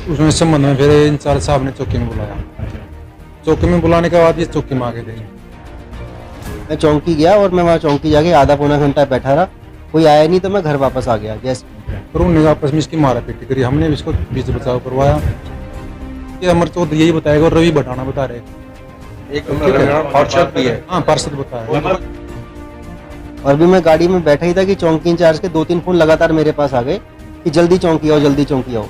उसमें संबंध में फिर इंचार्ज साहब ने चौकी में बुलाया। चौकी में बुलाने के बाद ये चौकी में आ गए थे। मैं चौकी गया और मैं वहाँ चौकी जाके आधा पौना घंटा बैठा रहा, कोई आया नहीं तो मैं घर वापस आ गया। जैसे और उन्होंने आपस में इसकी मारा पीटी करी, हमने भी इसको बीच बचाव करवाया। ये अमर चौधरी यही बताएगा और रवि भटाना बता रहे, एक पार्षद भी है। हाँ पार्षद बताया। और भी मैं गाड़ी में बैठा ही था कि चौकी इंचार्ज के 2-3 फोन लगातार मेरे पास आ गए कि जल्दी चौकी आओ, जल्दी चौकी आओ।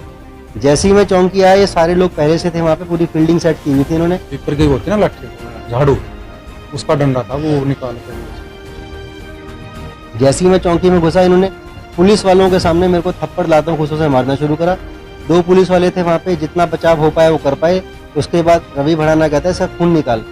जैसे ही मैं चौकी आया, ये सारे लोग पहले से थे वहाँ पे, पूरी फील्डिंग सेट की हुई थी इन्होंने। पेपर की होती है ना लाठी झाड़ू, उसका डंडा था वो निकाल कर। जैसे ही मैं चौकी में घुसा, इन्होंने पुलिस वालों के सामने मेरे को थप्पड़ लातों खुशों से मारना शुरू करा। 2 पुलिस वाले थे वहाँ पे, जितना बचाव हो पाया वो कर पाए। उसके बाद रवि भड़ाना कहता है, सर खून निकाल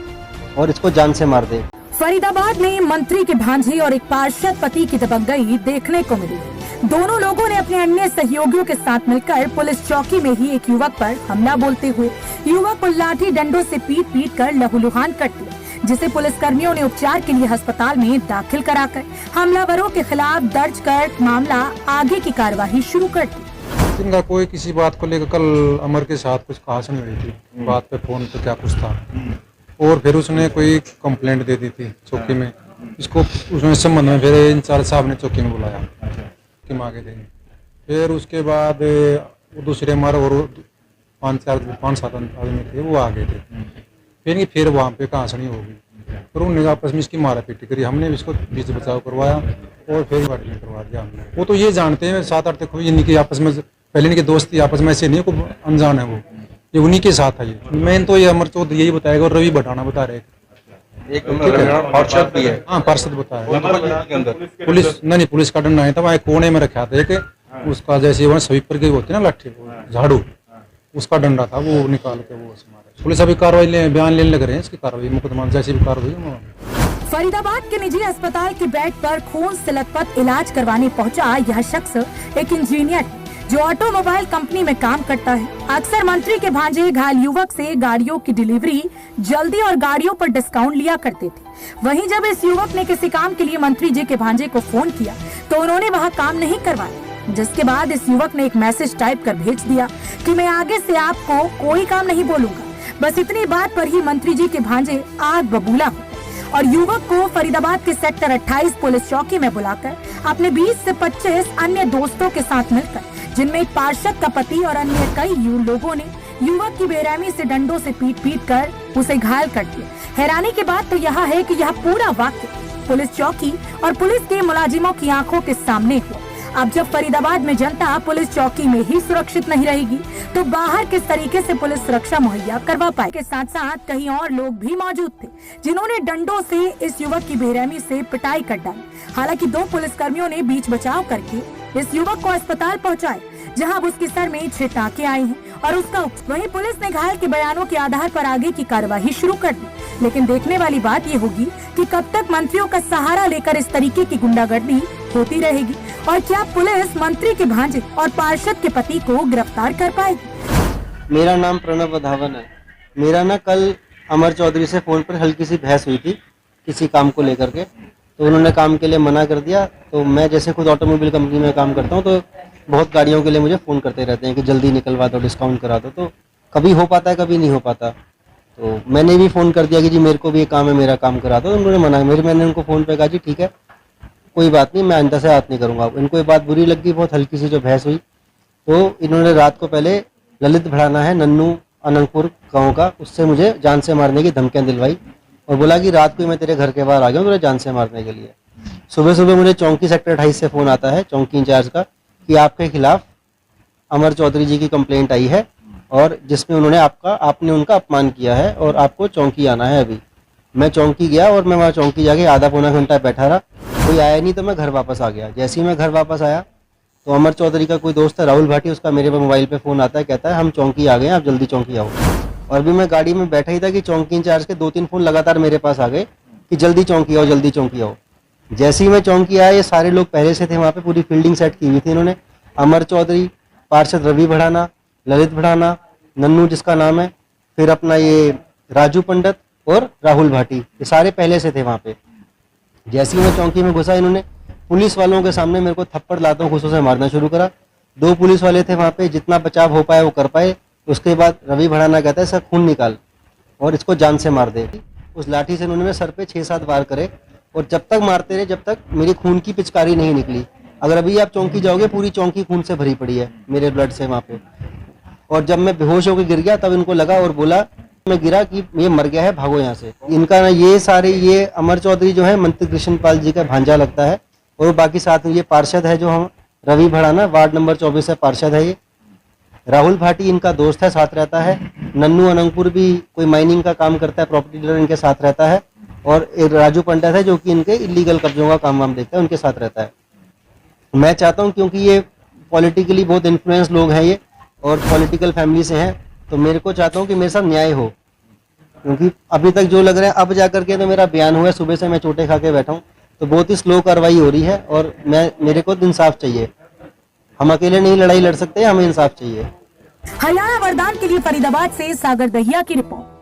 और इसको जान से मार दे। फरीदाबाद में मंत्री के भांजे और एक पार्षद पति की दबंगई देखने को मिली। दोनों लोगों ने अपने अन्य सहयोगियों के साथ मिलकर पुलिस चौकी में ही एक युवक पर हमला बोलते हुए युवक को लाठी डंडों से पीट कर लहूलुहान कर दिया, जिसे पुलिस कर्मियों ने उपचार के लिए अस्पताल में दाखिल कराकर हमलावरों के खिलाफ दर्ज कर मामला आगे की कार्यवाही शुरू कर दी। इनका कोई किसी बात को लेकर कल अमर के साथ कुछ कहा सुनी हुई थी, बात पे फोन पे क्या कुछ था, और फिर उसने कोई कंप्लेंट दे दी थी चौकी में। इसको उसमें संबंध में फिर इंचार्ज साहब ने चौकी में बुलाया कि मांगे थे। फिर उसके बाद वो दूसरे हमारे और 5-7 आदमी थे, वो आ गए थे। फिर वहाँ पे कहासुनी होगी, फिर उन्होंने आपस में इसकी मारा पीटी करी, हमने भी इसको बीच बचाव करवाया और फिर गाड़ी में करवा दिया हमने। वो तो ये जानते हैं 7-8 तक इनकी आपस में पहले इनकी दोस्ती आपस में ऐसे नहीं को अनजान है, वो ये उन्हीं के साथ है। ये मेन तो ये अमर चौधरी यही बताएगा और रवि भटाना बता रहे, एक पार्षद भी है। हाँ पार्षद बताया। पुलिस नहीं, पुलिस का डंडा नहीं था, वहाँ कोने में रखा था एक, उसका जैसे वहाँ स्वीपर की होती है ना लाठी झाड़ू, उसका डंडा था, वो निकाल के वो मारे। पुलिस अभी कार्रवाई बयान लेने लग रहे हैं, इसकी कार्रवाई मुकदमा जैसी भी कार्रवाई। फरीदाबाद के निजी अस्पताल के बेड पर खून से लथपथ इलाज करवाने पहुंचा यह शख्स एक इंजीनियर है जो ऑटोमोबाइल कंपनी में काम करता है। अक्सर मंत्री के भांजे घायल युवक से गाड़ियों की डिलीवरी जल्दी और गाड़ियों पर डिस्काउंट लिया करते थे। वहीं जब इस युवक ने किसी काम के लिए मंत्री जी के भांजे को फोन किया तो उन्होंने वहां काम नहीं करवाया, जिसके बाद इस युवक ने एक मैसेज टाइप कर भेज दिया कि मैं आगे से आपको कोई काम नहीं बोलूंगा। बस इतनी बात पर ही मंत्री जी के भांजे आग बबूला हो और युवक को फरीदाबाद के सेक्टर 28 पुलिस चौकी में बुलाकर अपने 20 से 25 अन्य दोस्तों के साथ मिलकर, जिनमें एक पार्षद का पति और अन्य कई लोगों ने युवक की बेरहमी से डंडों से पीट कर उसे घायल कर दिया। हैरानी की बात तो यह है कि यह पूरा वाक्य पुलिस चौकी और पुलिस के मुलाजिमों की आंखों के सामने हुआ। अब जब फरीदाबाद में जनता पुलिस चौकी में ही सुरक्षित नहीं रहेगी तो बाहर किस तरीके से पुलिस सुरक्षा मुहैया करवा पाए। के साथ साथ कई और लोग भी मौजूद थे जिन्होंने डंडों से इस युवक की बेरहमी से पिटाई कर डाली। हालांकि 2 पुलिस कर्मियों ने बीच बचाव करके इस युवक को अस्पताल पहुंचाए, जहां अब उसके सर में 6 टाँके आए हैं और उसका वहीं पुलिस ने घायल के बयानों के आधार पर आगे की कार्यवाही शुरू कर दी। लेकिन देखने वाली बात ये होगी कि कब तक मंत्रियों का सहारा लेकर इस तरीके की गुंडागर्दी होती रहेगी और क्या पुलिस मंत्री के भांजे और पार्षद के पति को गिरफ्तार कर पाएगी। मेरा नाम प्रणव वधावन है। मेरा ना कल अमर चौधरी से फोन पर हल्की सी बहस हुई थी किसी काम को लेकर के, तो उन्होंने काम के लिए मना कर दिया। तो मैं जैसे खुद ऑटोमोबाइल कंपनी में काम करता हूँ, तो बहुत गाड़ियों के लिए मुझे फ़ोन करते रहते हैं कि जल्दी निकलवा दो, डिस्काउंट करा दो। तो कभी हो पाता है, कभी नहीं हो पाता। तो मैंने भी फ़ोन कर दिया कि जी मेरे को भी ये काम है, मेरा काम करा दो। उन्होंने मना, मैंने उनको फ़ोन पे कहा जी ठीक है कोई बात नहीं, मैं आइंदा से हाथ नहीं करूँगा। इनको ये बात बुरी लगी, बहुत हल्की सी जो बहस हुई। तो इन्होंने रात को पहले ललित भड़ाना है नन्नू अनंतपुर गाँव का, उससे मुझे जान से मारने की धमकियाँ दिलवाई और बोला कि रात को मैं तेरे घर के बाहर आ गया हूँ तुझे जान से मारने के लिए। सुबह सुबह मुझे चौकी सेक्टर 28 से फ़ोन आता है चौकी इंचार्ज का कि आपके खिलाफ अमर चौधरी जी की कंप्लेंट आई है और जिसमें आपने उनका अपमान किया है और आपको चौकी आना है अभी। मैं चौकी गया और मैं वहाँ चौकी जाके आधा पौना घंटा बैठा रहा, कोई आया नहीं तो मैं घर वापस आ गया। जैसे ही मैं घर वापस आया तो अमर चौधरी का कोई दोस्त है राहुल भाटी, उसका मेरे मोबाइल पे फ़ोन आता है, कहता है हम चौकी आ गए हैं, आप जल्दी चौकी आओ। और भी मैं गाड़ी में बैठा ही था कि चौकी इंचार्ज के 2-3 फ़ोन लगातार मेरे पास आ गए कि जल्दी चौकी आओ, जल्दी चौकी आओ। जैसे ही मैं चौकी आया, ये सारे लोग पहले से थे वहाँ पे, पूरी फील्डिंग सेट की हुई थी इन्होंने। अमर चौधरी, पार्षद रवि भड़ाना, ललित भड़ाना, नन्नू जिसका नाम है, फिर अपना ये राजू पंडित और राहुल भाटी, ये सारे पहले से थे वहाँ पे। जैसे ही मैं चौकी में घुसा, इन्होंने पुलिस वालों के सामने मेरे को थप्पड़ लातों खुशों से मारना शुरू करा। 2 पुलिस वाले थे वहाँ पे, जितना बचाव हो पाया वो कर पाए। उसके बाद रवि भड़ाना कहता है सर खून निकाल और इसको जान से मार दे। उस लाठी से उन्होंने मेरे सर पे 6-7 वार करे और जब तक मारते रहे जब तक मेरी खून की पिचकारी नहीं निकली। अगर अभी आप चौकी जाओगे पूरी चौकी खून से भरी पड़ी है मेरे ब्लड से वहाँ पे। और जब मैं बेहोश होकर गिर गया तब इनको लगा और बोला मैं गिरा कि ये मर गया है, भागो यहाँ से। इनका ना ये अमर चौधरी जो है मंत्री कृष्णपाल जी का भांजा लगता है और बाकी साथ में ये पार्षद है जो हम रवि भड़ाना वार्ड नंबर 24 से पार्षद है। ये राहुल भाटी इनका दोस्त है, साथ रहता है। नन्नू अनंगपुर भी कोई माइनिंग का काम करता है, प्रॉपर्टी डीलर इनके साथ रहता है। और एक राजू पंडित है जो कि इनके इलीगल कब्जों का काम वाम देखता है, उनके साथ रहता है। मैं चाहता हूं क्योंकि ये पॉलिटिकली बहुत इन्फ्लुएंस लोग हैं ये और पॉलिटिकल फैमिली से हैं, तो मेरे को चाहता हूं कि मेरे साथ न्याय हो। क्योंकि अभी तक जो लग रहा है अब जाकर के तो मेरा बयान हुआ है, सुबह से मैं चोटें खा के बैठा हूँ, तो बहुत ही स्लो कार्रवाई हो रही है और मेरे को इंसाफ चाहिए। हम अकेले नहीं लड़ाई लड़ सकते, हमें इंसाफ चाहिए। हरियाणा वरदान के लिए फरीदाबाद से सागर दहिया की रिपोर्ट।